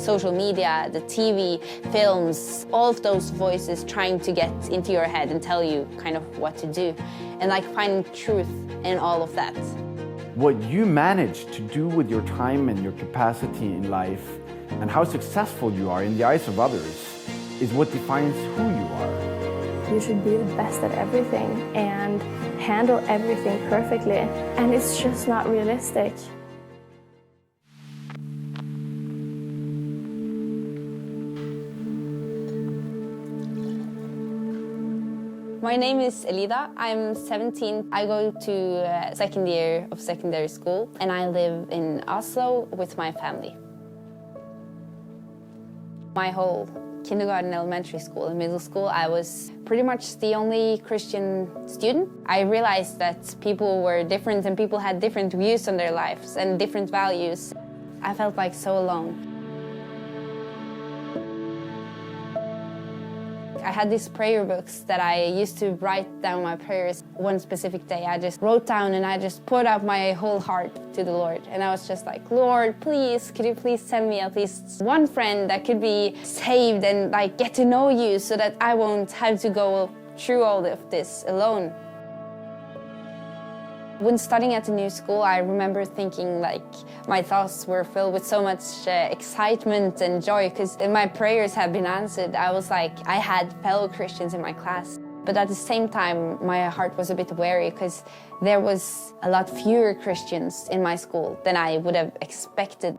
social media, the TV, films, all of those voices trying to get into your head and tell you kind of what to do. And like finding truth in all of that. What you manage to do with your time and your capacity in life and how successful you are in the eyes of others is what defines who you are. You should be the best at everything and handle everything perfectly, and it's just not realistic. My name is Elida. I'm 17. I go to second year of secondary school and I live in Oslo with my family. My whole kindergarten, elementary school, and middle school, I was pretty much the only Christian student. I realized that people were different and people had different views on their lives and different values. I felt like so alone. I had these prayer books that I used to write down my prayers. One specific day I just wrote down and I just poured out my whole heart to the Lord. And I was just like, Lord, please, could you please send me at least one friend that could be saved and like get to know you so that I won't have to go through all of this alone. When starting at the new school, I remember thinking like my thoughts were filled with so much excitement and joy because my prayers had been answered. I was like, I had fellow Christians in my class. But at the same time, my heart was a bit wary because there was a lot fewer Christians in my school than I would have expected.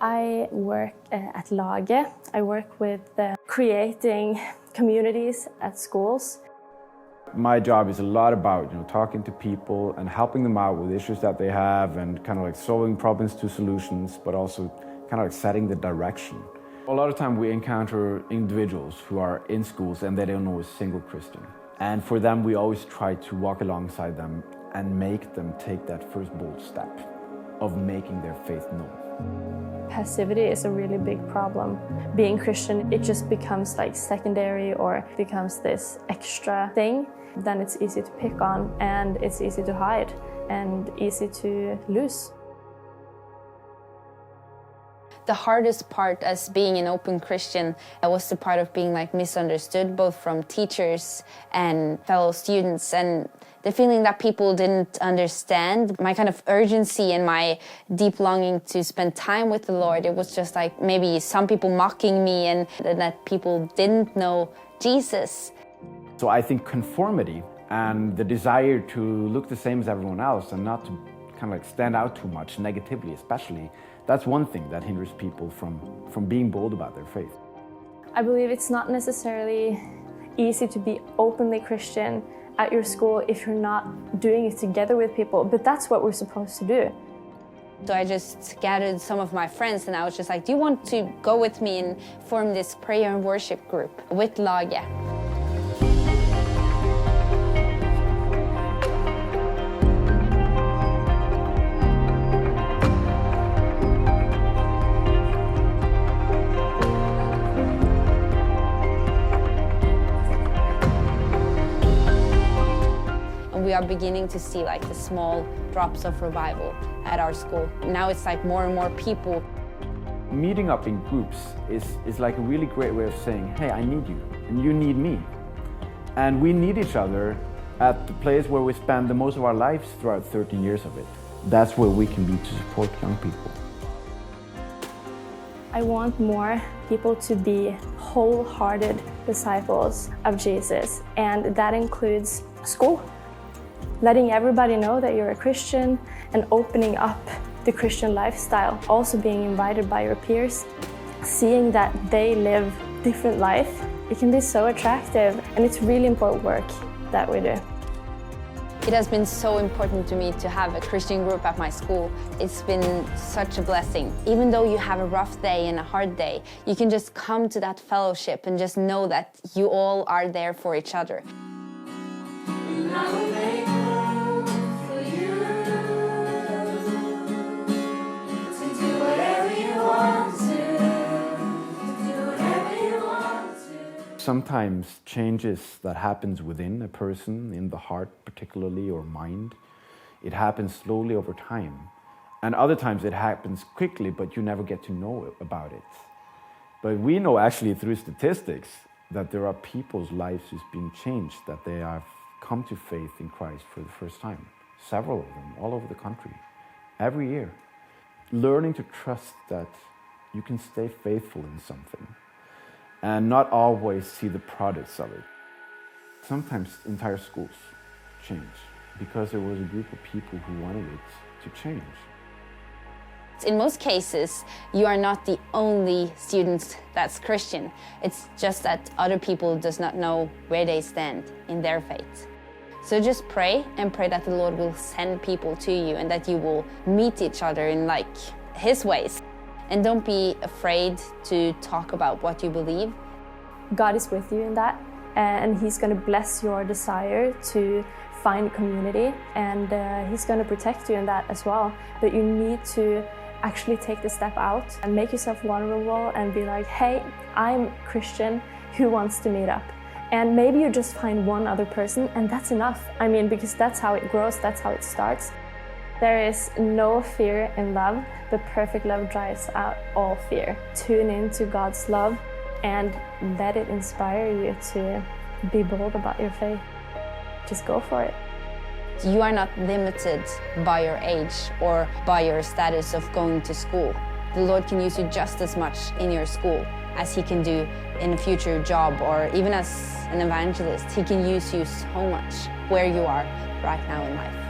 I work at Laget. I work with creating communities at schools. My job is a lot about talking to people and helping them out with issues that they have and kind of like solving problems to solutions, but also kind of like setting the direction. A lot of time we encounter individuals who are in schools and they don't know a single Christian. And for them, we always try to walk alongside them and make them take that first bold step of making their faith known. Passivity is a really big problem. Being Christian, it just becomes like secondary or becomes this extra thing. Then it's easy to pick on and it's easy to hide and easy to lose. The hardest part as being an open Christian was the part of being like misunderstood, both from teachers and fellow students, and the feeling that people didn't understand my kind of urgency and my deep longing to spend time with the Lord. It was just like maybe some people mocking me and that people didn't know Jesus. So I think conformity and the desire to look the same as everyone else and not to kind of like stand out too much negatively especially, that's one thing that hinders people from being bold about their faith. I believe it's not necessarily easy to be openly Christian at your school if you're not doing it together with people, but that's what we're supposed to do. So I just gathered some of my friends and I was just like, do you want to go with me and form this prayer and worship group with Laget? We are beginning to see like the small drops of revival at our school. Now it's like more and more people. Meeting up in groups is like a really great way of saying, hey, I need you and you need me. And we need each other at the place where we spend the most of our lives throughout 13 years of it. That's where we can be to support young people. I want more people to be wholehearted disciples of Jesus, and that includes school. Letting everybody know that you're a Christian and opening up the Christian lifestyle. Also being invited by your peers, seeing that they live different life. It can be so attractive and it's really important work that we do. It has been so important to me to have a Christian group at my school. It's been such a blessing. Even though you have a rough day and a hard day, you can just come to that fellowship and just know that you all are there for each other. Sometimes changes that happens within a person, in the heart particularly, or mind, it happens slowly over time. And other times it happens quickly, but you never get to know about it. But we know actually through statistics that there are people's lives who's been changed, that they have come to faith in Christ for the first time. Several of them, all over the country, every year. Learning to trust that you can stay faithful in something and not always see the products of it. Sometimes entire schools change because there was a group of people who wanted it to change. In most cases, you are not the only student that's Christian. It's just that other people does not know where they stand in their faith. So just pray and pray that the Lord will send people to you and that you will meet each other in like His ways. And don't be afraid to talk about what you believe. God is with you in that, and He's going to bless your desire to find community, and He's going to protect you in that as well. But you need to actually take the step out and make yourself vulnerable and be like, hey, I'm Christian, who wants to meet up? And maybe you just find one other person, and that's enough. I mean, because that's how it grows, that's how it starts. There is no fear in love. The perfect love drives out all fear. Tune into God's love and let it inspire you to be bold about your faith. Just go for it. You are not limited by your age or by your status of going to school. The Lord can use you just as much in your school as He can do in a future job, or even as an evangelist. He can use you so much where you are right now in life.